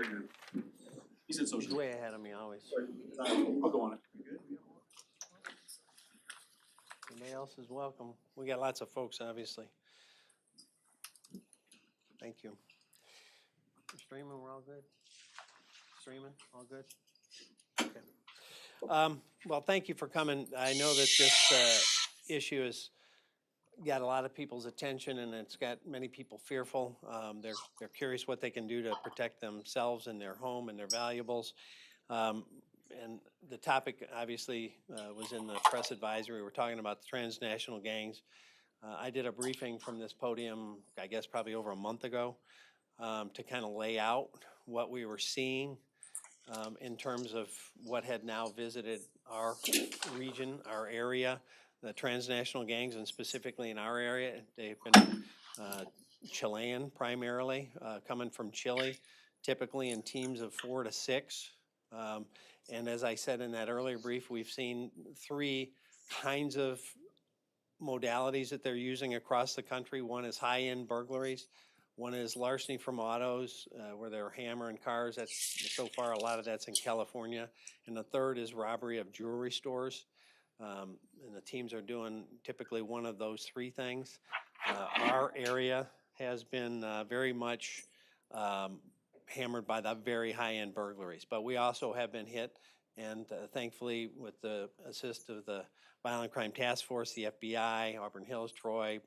very good. He said He's social. way ahead of me always. I'll go on it. Anybody else is welcome. We got lots of folks, obviously. Thank you. Streaming, we're all good? Streaming, all good? Okay. Well, thank you for coming. I know that this issue has got a lot of people's attention, and it's got many people fearful. They're curious what they can do to protect themselves and their home and their valuables. And the topic obviously was in the press advisory. We're talking about the transnational gangs. I did a briefing from this podium, I guess probably over a month ago, to kind of lay out what we were seeing in terms of what had now visited our region, our area, the transnational gangs, and specifically in our area. They've been Chilean primarily, coming from Chile, typically in teams of 4 to 6. And as I said in that earlier brief, we've seen 3 kinds of modalities that they're using across the country. One is high-end burglaries. One is larceny from autos, where they're hammering cars. That's so far a lot of that's in California. And the third is robbery of jewelry stores. And the teams are doing typically one of those 3 things. Our area has been very much hammered by the very high-end burglaries, but we also have been hit, and thankfully with the assist of the Violent Crime Task Force, the FBI, Auburn Hills, Troy,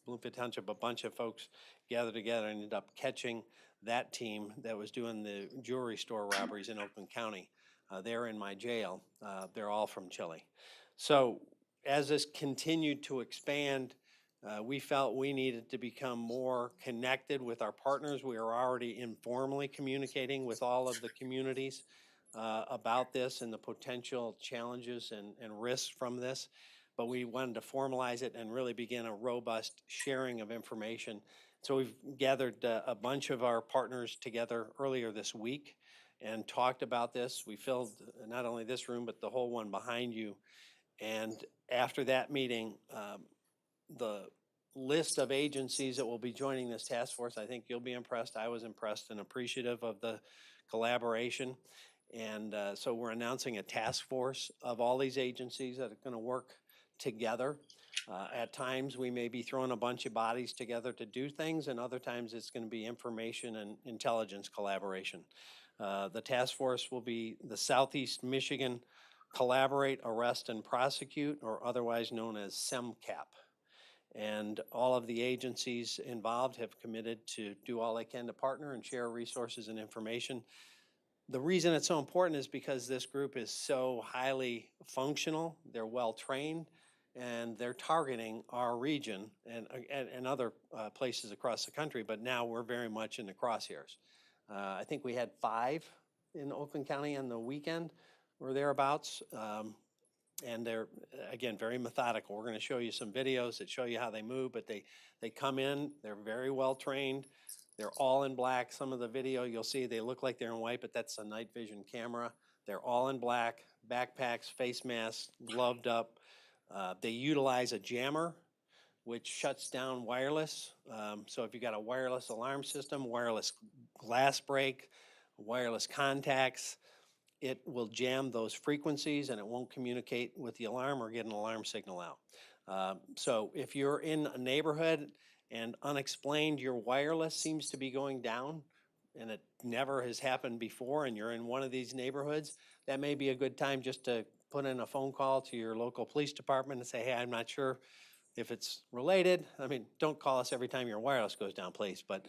Bloomfield Township, a bunch of folks gathered together and ended up catching that team that was doing the jewelry store robberies in Oakland County. They're in my jail. They're all from Chile. So as this continued to expand, we felt we needed to become more connected with our partners. We are already informally communicating with all of the communities about this and the potential challenges and risks from this. But we wanted to formalize it and really begin a robust sharing of information. So we've gathered a bunch of our partners together earlier this week and talked about this. We filled not only this room, but the whole one behind you. And after that meeting, the list of agencies that will be joining this task force, I think you'll be impressed. I was impressed and appreciative of the collaboration. And so we're announcing a task force of all these agencies that are going to work together. At times, we may be throwing a bunch of bodies together to do things, and other times it's going to be information and intelligence collaboration. The task force will be the Southeast Michigan Collaborate, Arrest, and Prosecute, or otherwise known as SEMCAP. And all of the agencies involved have committed to do all they can to partner and share resources and information. The reason it's so important is because this group is so highly functional, they're well trained, and they're targeting our region and other places across the country, but now we're very much in the crosshairs. I think we had 5 in Oakland County on the weekend or thereabouts. And they're, again, very methodical. We're going to show you some videos that show you how they move, but they come in, they're very well trained. They're all in black. Some of the video you'll see, they look like they're in white, but that's a night vision camera. They're all in black, backpacks, face masks, gloved up. They utilize a jammer, which shuts down wireless. So if you got a wireless alarm system, wireless glass break, wireless contacts, it will jam those frequencies and it won't communicate with the alarm or get an alarm signal out. So if you're in a neighborhood and unexplained your wireless seems to be going down and it never has happened before and you're in one of these neighborhoods, that may be a good time just to put in a phone call to your local police department and say, hey, I'm not sure if it's related. I mean, don't call us every time your wireless goes down, please. But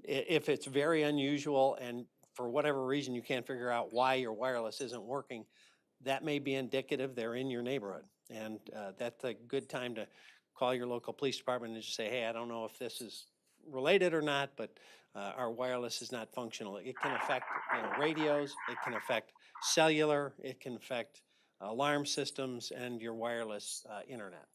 if it's very unusual and for whatever reason you can't figure out why your wireless isn't working, that may be indicative they're in your neighborhood. And that's a good time to call your local police department and just say, hey, I don't know if this is related or not, but our wireless is not functional. It can affect radios, it can affect cellular, it can affect alarm systems and your wireless internet.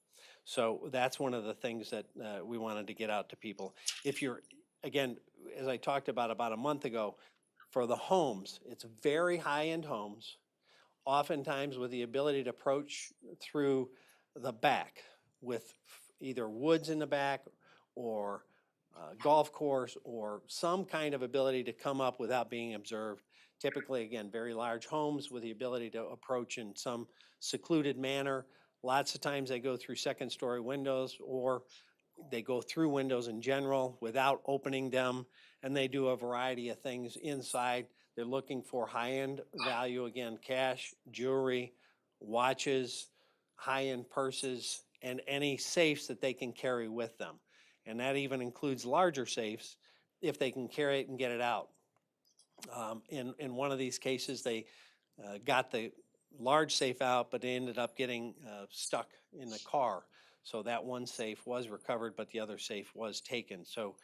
So that's one of the things that we wanted to get out to people. If you're, again, as I talked about a month ago, for the homes, it's very high-end homes, oftentimes with the ability to approach through the back with either woods in the back or golf course or some kind of ability to come up without being observed. Typically, again, very large homes with the ability to approach in some secluded manner. Lots of times they go through second-story windows, or they go through windows in general without opening them, and they do a variety of things inside. They're looking for high-end value, again, cash, jewelry, watches, high-end purses, and any safes that they can carry with them. And that even includes larger safes if they can carry it and get it out. In one of these cases, they got the large safe out, but they ended up getting stuck in the car. So that one safe was recovered, but the other safe was taken. So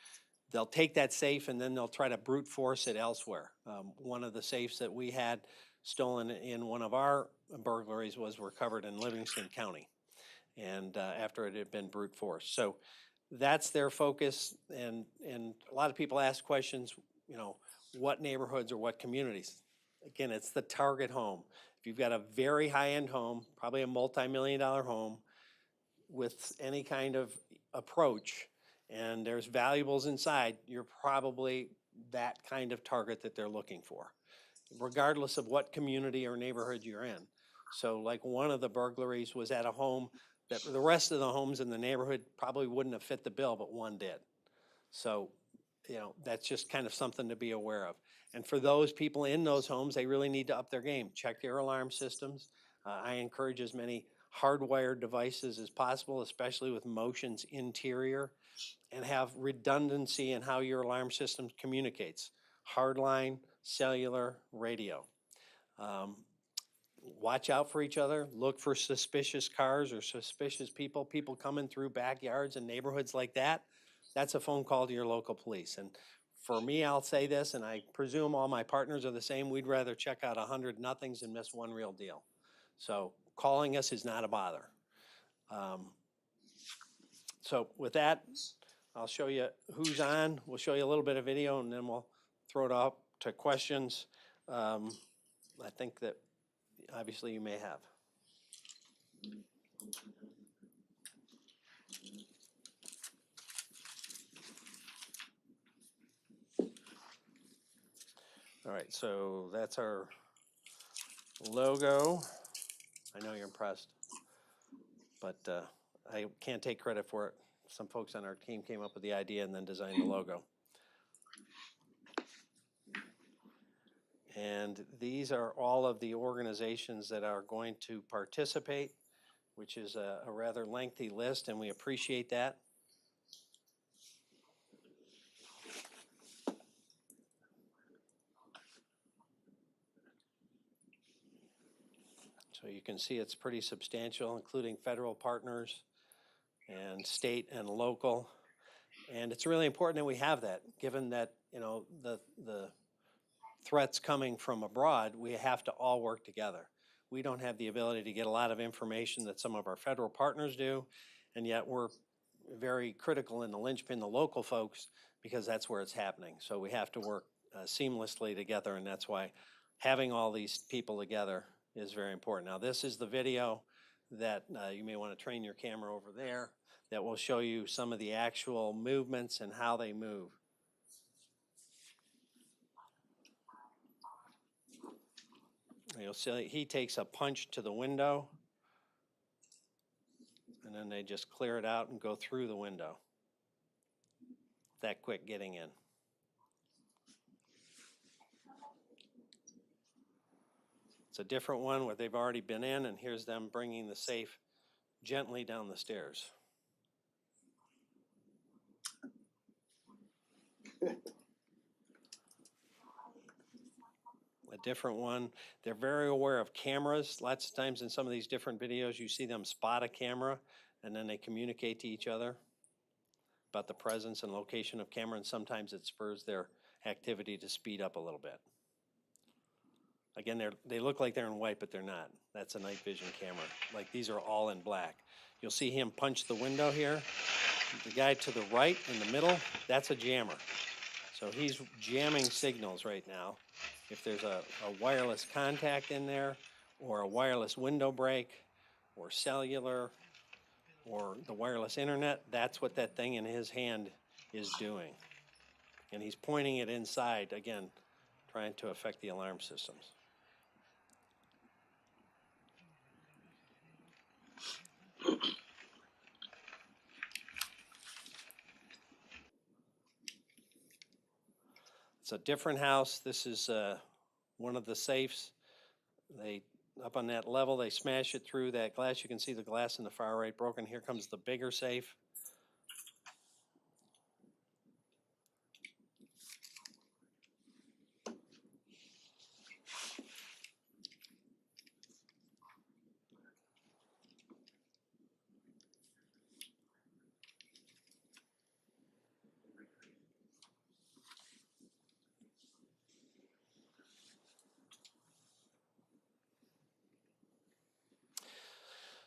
they'll take that safe and then they'll try to brute force it elsewhere. One of the safes that we had stolen in one of our burglaries was recovered in Livingston County, and after it had been brute force. So that's their focus, and a lot of people ask questions, you know, what neighborhoods or what communities? Again, it's the target home. If you've got a very high-end home, probably a multi-million-dollar home with any kind of approach, and there's valuables inside, you're probably that kind of target that they're looking for, regardless of what community or neighborhood you're in. So like one of the burglaries was at a home that the rest of the homes in the neighborhood probably wouldn't have fit the bill, but one did. So, you know, that's just kind of something to be aware of. And for those people in those homes, they really need to up their game. Check your alarm systems. I encourage as many hardwired devices as possible, especially with motions interior, and have redundancy in how your alarm system communicates. Hardline, cellular, radio. Watch out for each other. Look for suspicious cars or suspicious people coming through backyards and neighborhoods like that. That's a phone call to your local police. And for me, I'll say this, and I presume all my partners are the same, we'd rather check out 100 nothings and miss one real deal. So calling us is not a bother. So with that, I'll show you who's on. We'll show you a little bit of video, and then we'll throw it up to questions. I think that obviously you may have. All right, so that's our logo. I know you're impressed, but I can't take credit for it. Some folks on our team came up with the idea and then designed the logo. And these are all of the organizations that are going to participate, which is a rather lengthy list, and we appreciate that. So you can see it's pretty substantial, including federal partners and state and local. And it's really important that we have that, given that, you know, the threats coming from abroad, we have to all work together. We don't have the ability to get a lot of information that some of our federal partners do, and yet we're very critical in the linchpin, the local folks, because that's where it's happening. So we have to work seamlessly together, and that's why having all these people together is very important. Now, this is the video that you may want to train your camera over there that will show you some of the actual movements and how they move. You'll see he takes a punch to the window, and then they just clear it out and go through the window. That quick getting in. It's a different one where they've already been in, and here's them bringing the safe gently down the stairs. A different one. They're very aware of cameras. Lots of times in some of these different videos, you see them spot a camera, and then they communicate to each other about the presence and location of camera, and sometimes it spurs their activity to speed up a little bit. Again, they look like they're in white, but they're not. That's a night vision camera. Like, these are all in black. You'll see him punch the window here. The guy to the right in the middle, that's a jammer. So he's jamming signals right now. If there's a wireless contact in there, or a wireless window break, or cellular, or the wireless internet, that's what that thing in his hand is doing. And he's pointing it inside, again, trying to affect the alarm systems. It's a different house. This is one of the safes. They, up on that level, they smash it through that glass. You can see the glass in the far right broken. Here comes the bigger safe.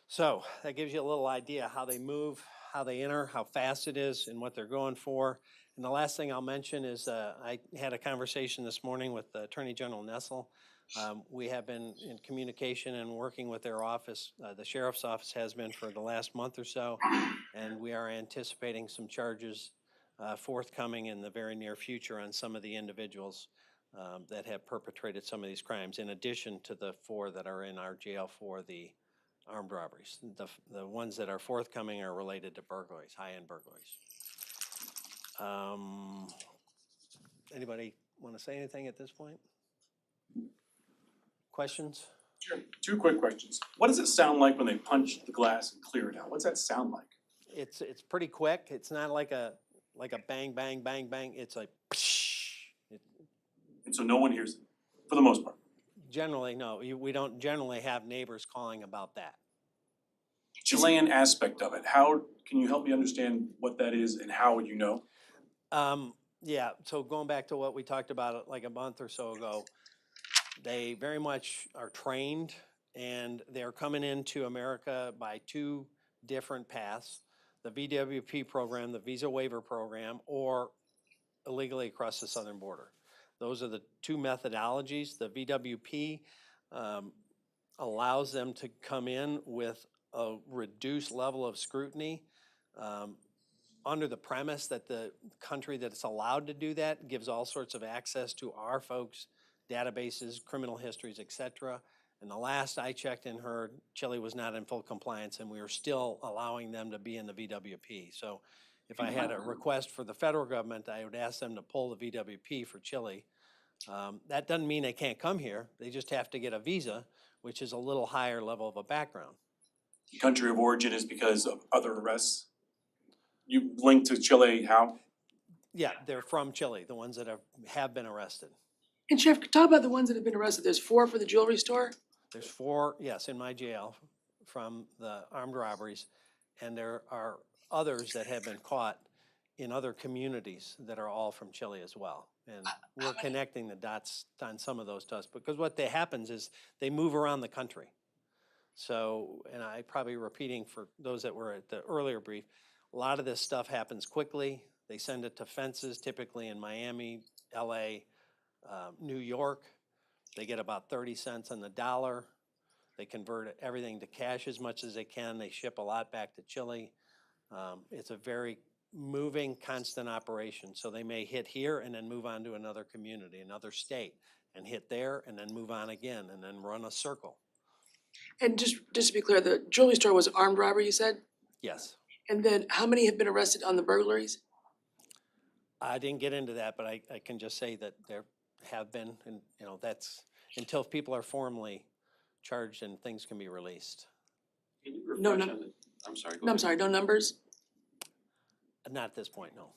So that gives you a little idea how they move, how they enter, how fast it is, and what they're going for. And the last thing I'll mention is I had a conversation this morning with Attorney General Nessel. We have been in communication and working with their office. The sheriff's office has been for the last month or so, and we are anticipating some charges forthcoming in the very near future on some of the individuals that have perpetrated some of these crimes, in addition to the 4 that are in our jail for the armed robberies. The ones that are forthcoming are related to burglaries, high-end burglaries. Anybody want to say anything at this point? Questions? Sure. 2 quick questions. What does it sound like when they punch the glass and clear it out? What's that sound like? It's pretty quick. It's not like a bang, bang, bang, bang. It's like And so no one hears it, for the most part. Generally, no. We don't generally have neighbors calling about that. Chilean aspect of it. How can you help me understand what that is and how would you know? Yeah, so going back to what we talked about like a month or so ago, they very much are trained and they're coming into America by 2 different paths: the VWP program, the visa waiver program, or illegally across the southern border. Those are the 2 methodologies. The VWP allows them to come in with a reduced level of scrutiny under the premise that the country that it's allowed to do that gives all sorts of access to our folks' databases, criminal histories, etc. And the last I checked and heard, Chile was not in full compliance, and we are still allowing them to be in the VWP. So if I had a request for the federal government, I would ask them to pull the VWP for Chile. That doesn't mean they can't come here. They just have to get a visa, which is a little higher level of a background. The country of origin is because of other arrests? You link to Chile how? Yeah, they're from Chile, the ones that have been arrested. And Sheriff, talk about the ones that have been arrested. There's 4 for the jewelry store? There's 4, yes, in my jail from the armed robberies, and there are others that have been caught in other communities that are all from Chile as well. And we're connecting the dots on some of those to us, because what happens is they move around the country. So, and I probably repeating for those that were at the earlier brief, a lot of this stuff happens quickly. They send it to fences, typically in Miami, LA, New York. They get about 30 cents on the dollar. They convert everything to cash as much as they can. They ship a lot back to Chile. It's a very moving, constant operation. So they may hit here and then move on to another community, another state, and hit there and then move on again and then run a circle. And just to be clear, the jewelry store was armed robbery, you said? Yes. And then how many have been arrested on the burglaries? I didn't get into that, but I can just say that there have been, and that's until people are formally charged and things can be released. Can you No, refresh no. on the, I'm sorry, go No, I'm ahead. sorry, no numbers? Not at this point, no.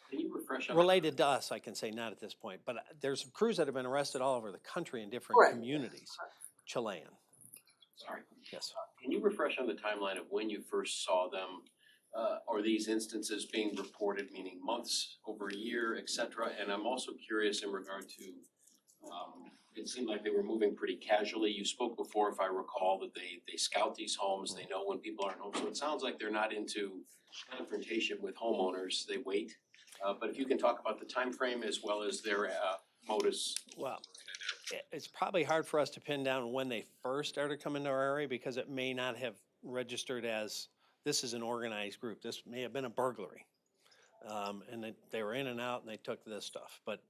Can you refresh on? Related to us, I can say not at this point, but there's crews that have been arrested all over the country in different Correct. communities. Chilean, Sorry. yes. Can you refresh on the timeline of when you first saw them? Are these instances being reported, meaning months, over a year, et cetera? And I'm also curious in regard to, it seemed like they were moving pretty casually. You spoke before, if I recall, that they scout these homes, they know when people aren't home. So it sounds like they're not into confrontation with homeowners, they wait. But if you can talk about the time frame as well as their modus. Well, it's probably hard for us to pin down when they first started coming to our area, because it may not have registered as this is an organized group. This may have been a burglary. And they were in and out and they took this stuff. But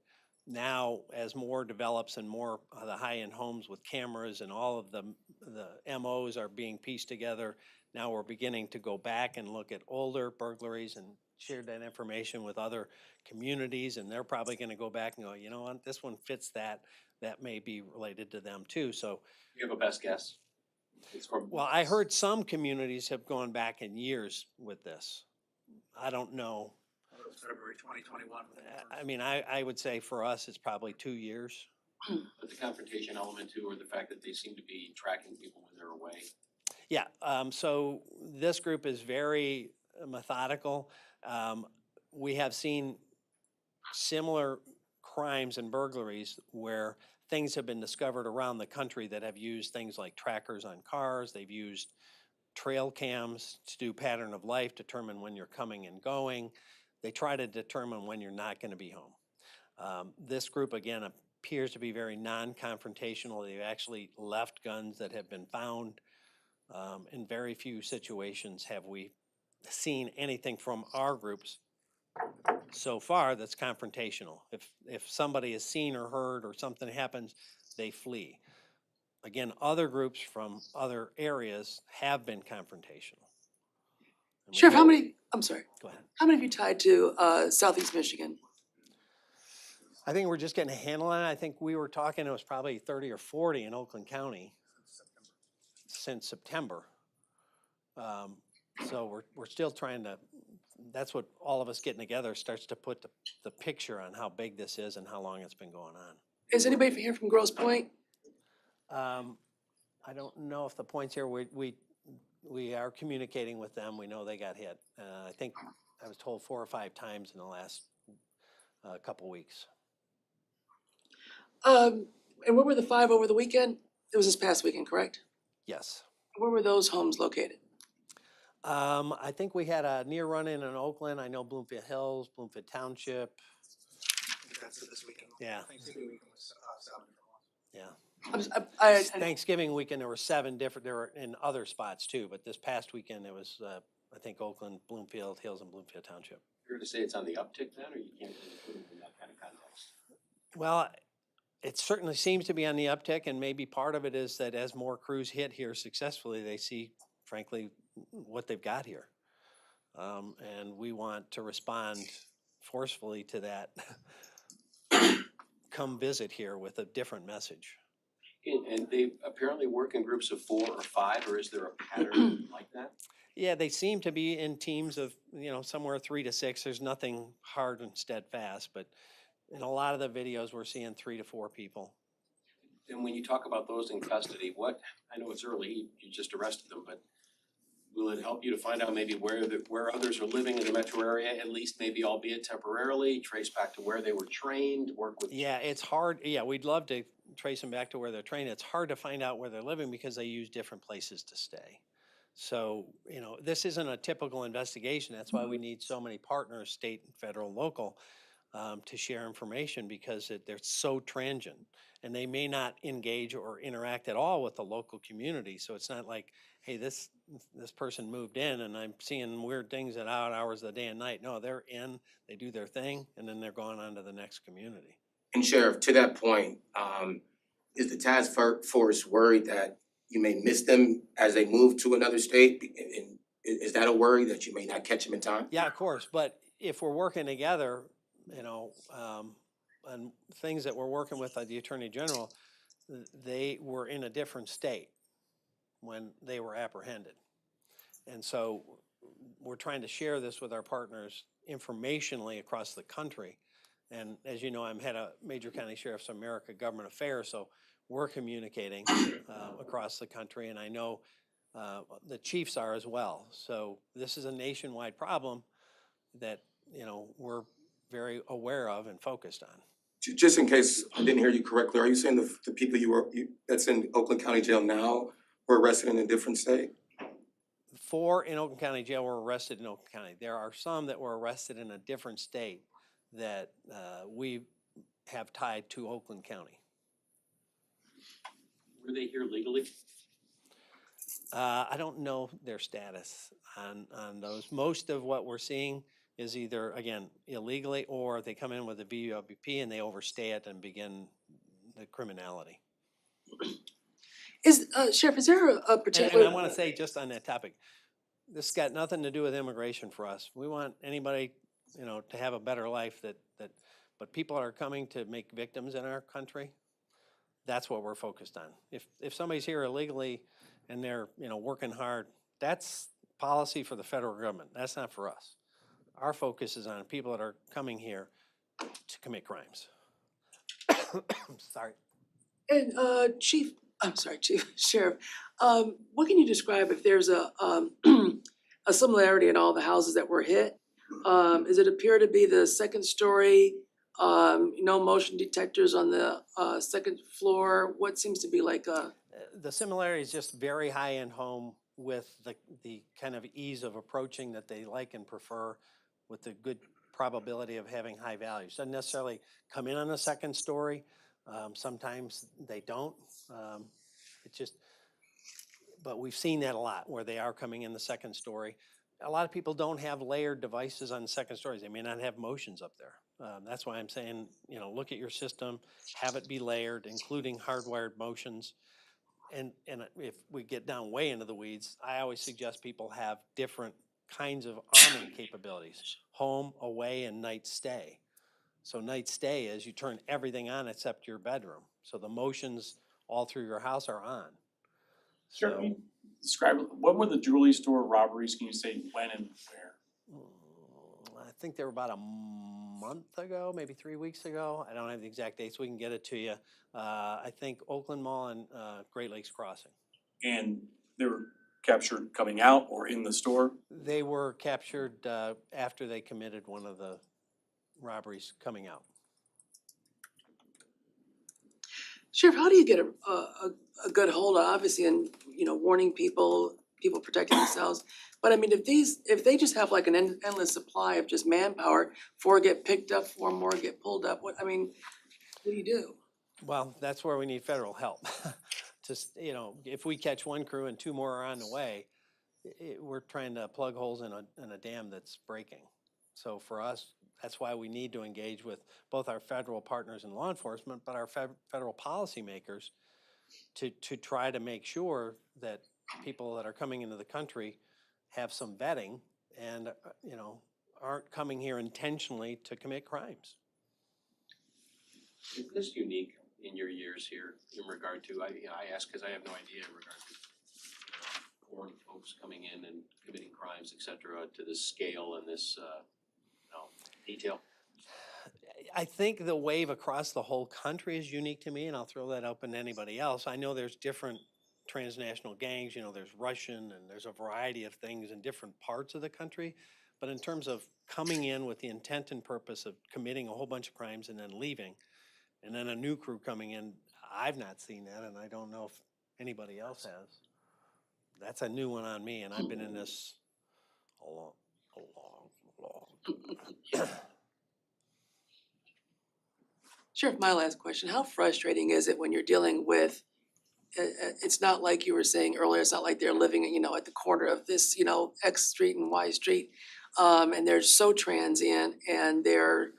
now, as more develops and more of the high-end homes with cameras and all of the MOs are being pieced together, now we're beginning to go back and look at older burglaries and share that information with other communities, and they're probably gonna go back and go, you know what, this one fits that may be related to them too. So, You have a best guess? It's from. well, I heard some communities have gone back in years with this. I don't know. February 2021. I mean, I would say for us, it's probably 2 years. But the confrontation element too, or the fact that they seem to be tracking people when they're away. Yeah, so this group is very methodical. We have seen similar crimes and burglaries where things have been discovered around the country that have used things like trackers on cars. They've used trail cams to do pattern of life, determine when you're coming and going. They try to determine when you're not going to be home. This group, again, appears to be very non-confrontational. They've actually left guns that have been found. In very few situations have we seen anything from our groups so far that's confrontational. If somebody is seen or heard or something happens, they flee. Again, other groups from other areas have been confrontational. And we Sheriff, how hope- many, I'm sorry, Go ahead. how many of you tied to Southeast Michigan? I think we're just getting a handle on it. I think we were talking, it was probably 30 or 40 in Oakland County since September. So we're still trying to, that's what all of us getting together starts to put the picture on how big this is and how long it's been going on. Is anybody here from Grosse Pointe? I don't know if the point's here. We are communicating with them. We know they got hit. I think I was told 4 or 5 times in the last couple weeks. And where were the 5 over the weekend? It was this past weekend, correct? Yes. Where were those homes located? I think we had a near run-in in Oakland. I know Bloomfield Hills, Bloomfield Township. That's this weekend. Yeah. Thanksgiving weekend was 7 different ones. Yeah. I Thanksgiving weekend, there were 7 different, there were in other spots too, but this past weekend, it was, I think Oakland, Bloomfield Hills, and Bloomfield Township. Fair to say it's on the uptick then, or you can't really put it in that kind of context? Well, it certainly seems to be on the uptick, and maybe part of it is that as more crews hit here successfully, they see, frankly, what they've got here. And we want to respond forcefully to that. Come visit here with a different message. And they apparently work in groups of 4 or 5, or is there a pattern like that? Yeah, they seem to be in teams of, somewhere 3 to 6. There's nothing hard and steadfast, but in a lot of the videos, we're seeing 3 to 4 people. And when you talk about those in custody, I know it's early, you just arrested them, but will it help you to find out maybe where others are living in the metro area, at least maybe albeit temporarily, trace back to where they were trained, work with? Yeah, it's hard. Yeah, we'd love to trace them back to where they're trained. It's hard to find out where they're living because they use different places to stay. So, this isn't a typical investigation. That's why we need so many partners, state, federal, local, to share information because they're so transient and they may not engage or interact at all with the local community. So it's not like, hey, this person moved in and I'm seeing weird things at odd hours of the day and night. No, they're in, they do their thing, and then they're going on to the next community. And Sheriff, to that point, is the task force worried that you may miss them as they move to another state? And is that a worry that you may not catch them in time? Yeah, of course, but if we're working together, and things that we're working with the Attorney General, they were in a different state when they were apprehended. And so we're trying to share this with our partners informationally across the country. And as you know, I'm head of Major County Sheriff's America Government Affairs, so we're communicating across the country, and I know the chiefs are as well. So this is a nationwide problem that, we're very aware of and focused on. Just in case I didn't hear you correctly, are you saying the people that's in Oakland County Jail now were arrested in a different state? 4 in Oakland County Jail were arrested in Oakland County. There are some that were arrested in a different state that we have tied to Oakland County. Were they here legally? I don't know their status on those. Most of what we're seeing is either, again, illegally, or they come in with a VWP and they overstay it and begin the criminality. Sheriff, is there a And particular? I wanna say, just on that topic, this got nothing to do with immigration for us. We want anybody, to have a better life but people are coming to make victims in our country. That's what we're focused on. If somebody's here illegally and they're, working hard, that's policy for the federal government. That's not for us. Our focus is on people that are coming here to commit crimes. Sorry. And Sheriff, what can you describe if there's a a similarity in all the houses that were hit? Does it appear to be the second story, no motion detectors on the second floor? What seems to be like a, The similarity is just very high-end home with the kind of ease of approaching that they like and prefer, with the good probability of having high values. Doesn't necessarily come in on the second story. Sometimes they don't. It's just, but we've seen that a lot, where they are coming in the second story. A lot of people don't have layered devices on second stories. They may not have motions up there. That's why I'm saying, look at your system, have it be layered, including hardwired motions. And if we get down way into the weeds, I always suggest people have different kinds of arming capabilities: home, away, and night stay. So night stay is you turn everything on except your bedroom. So the motions all through your house are on. Sure, can you describe, what were the jewelry store robberies? Can you say when and where? I think they were about a month ago, maybe 3 weeks ago. I don't have the exact dates. We can get it to you. I think Oakland Mall and Great Lakes Crossing. And they were captured coming out or in the store? They were captured after they committed one of the robberies coming out. Sheriff, how do you get a good hold on, obviously, and, warning people protecting themselves? But I mean, if they just have like an endless supply of just manpower, 4 get picked up, 4 more get pulled up, what do you do? Well, that's where we need federal help. Just, if we catch 1 crew and 2 more are on the way, we're trying to plug holes in a dam that's breaking. So for us, that's why we need to engage with both our federal partners in law enforcement, but our federal policymakers to try to make sure that people that are coming into the country have some vetting and, aren't coming here intentionally to commit crimes. Is this unique in your years here in regard to, I ask because I have no idea in regard to foreign folks coming in and committing crimes, et cetera, to this scale and this, detail? I think the wave across the whole country is unique to me, and I'll throw that open to anybody else. I know there's different transnational gangs, there's Russian, and there's a variety of things in different parts of the country. But in terms of coming in with the intent and purpose of committing a whole bunch of crimes and then leaving, and then a new crew coming in, I've not seen that, and I don't know if anybody else has. That's a new one on me, and I've been in this a long time. Sheriff, my last question, how frustrating is it when you're dealing with, it's not like you were saying earlier, it's not like they're living, at the corner of this, X street and Y street, and they're so transient and they're,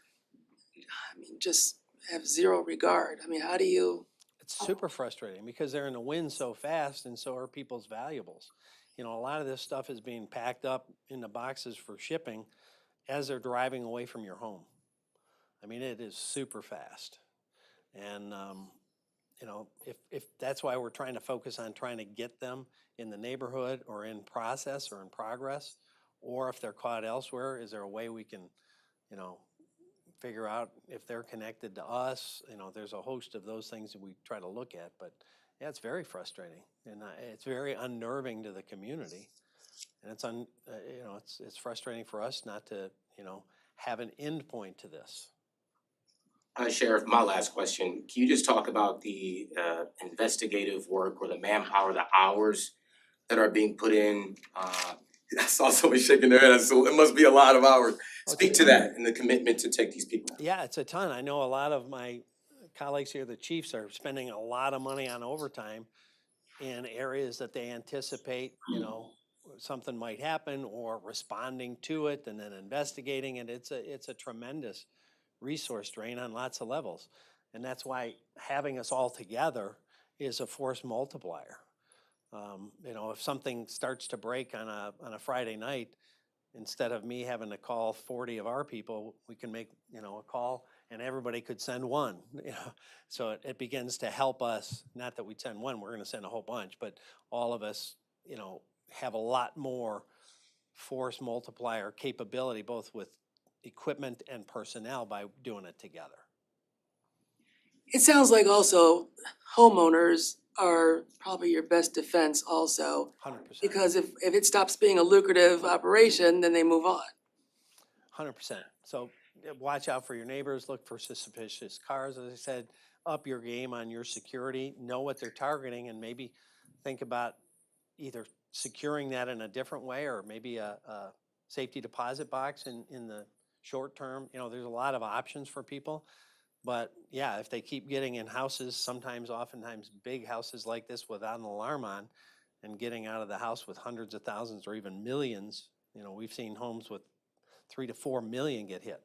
just have zero regard. How do you? It's super frustrating because they're in the wind so fast, and so are people's valuables. A lot of this stuff is being packed up in the boxes for shipping as they're driving away from your home. It is super fast. And, if that's why we're trying to focus on trying to get them in the neighborhood or in process or in progress, or if they're caught elsewhere, is there a way we can, figure out if they're connected to us? There's a host of those things that we try to look at, but yeah, it's very frustrating, and it's very unnerving to the community, and it's frustrating for us not to have an end point to this. Sheriff, my last question, can you just talk about the investigative work or the manpower, the hours that are being put in? I saw somebody shaking their head, so it must be a lot of hours. Speak to that and the commitment to take these people. Yeah, it's a ton. I know a lot of my colleagues here, the chiefs, are spending a lot of money on overtime in areas that they anticipate, something might happen or responding to it and then investigating it. It's a tremendous resource drain on lots of levels. And that's why having us all together is a force multiplier. You know, if something starts to break on a Friday night, instead of me having to call 40 of our people, we can make, you know, a call and everybody could send one, you know. So it begins to help us, not that we'd send one, we're gonna send a whole bunch, but all of us, you know, have a lot more force multiplier capability, both with equipment and personnel by doing it together. It sounds like also homeowners are probably your best defense also, 100%. because if it stops being a lucrative operation, then they move on. 100%. So watch out for your neighbors, look for suspicious cars, as I said, up your game on your security, know what they're targeting, and maybe think about either securing that in a different way or maybe a safety deposit box in the short term. You know, there's a lot of options for people. But yeah, if they keep getting in houses, oftentimes big houses like this without an alarm on, and getting out of the house with hundreds of thousands or even millions, you know, we've seen homes with 3 to 4 million get hit.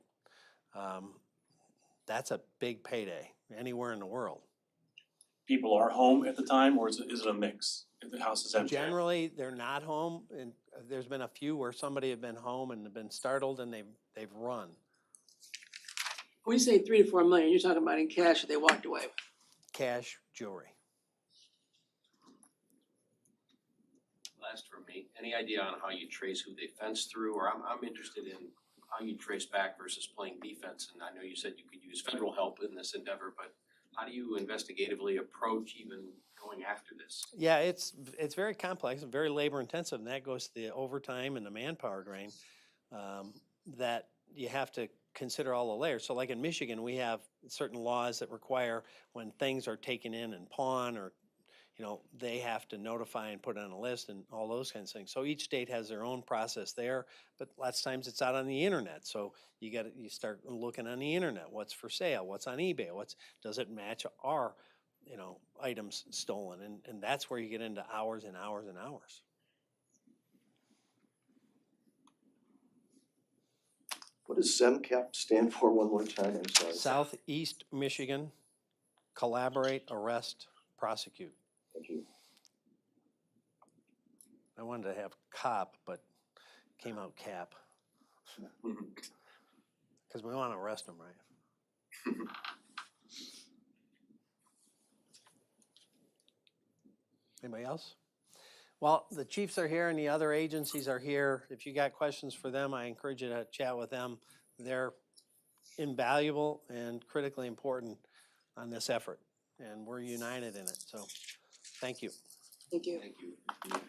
That's a big payday anywhere in the world. People are home at the time, or is it a mix? If the house is empty? Generally, they're not home, and there's been a few where somebody had been home and have been startled and they've run. When you say 3 to 4 million, you're talking about in cash that they walked away with. Cash, jewelry. Last for me, any idea on how you trace who they fenced through, or I'm interested in how you trace back versus playing defense, and I know you said you could use federal help in this endeavor, but how do you investigatively approach even going after this? Yeah, it's very complex and very labor intensive, and that goes to the overtime and the manpower drain that you have to consider all the layers. So like in Michigan, we have certain laws that require when things are taken in and pawned, or you know, they have to notify and put it on a list and all those kinds of things. So each state has their own process there, but lots of times it's out on the internet. So you start looking on the internet, what's for sale, what's on eBay, does it match our, you know, items stolen? And that's where you get into hours and hours and hours. What does SEMCAP stand for one more time? I'm sorry. Southeast Michigan, collaborate, arrest, prosecute. Thank you. I wanted to have cop, but came out cap. Because we want to arrest them, right? Anybody else? Well, the chiefs are here and the other agencies are here. If you got questions for them, I encourage you to chat with them. They're invaluable and critically important on this effort, and we're united in it. So thank you. Thank you. Thank you.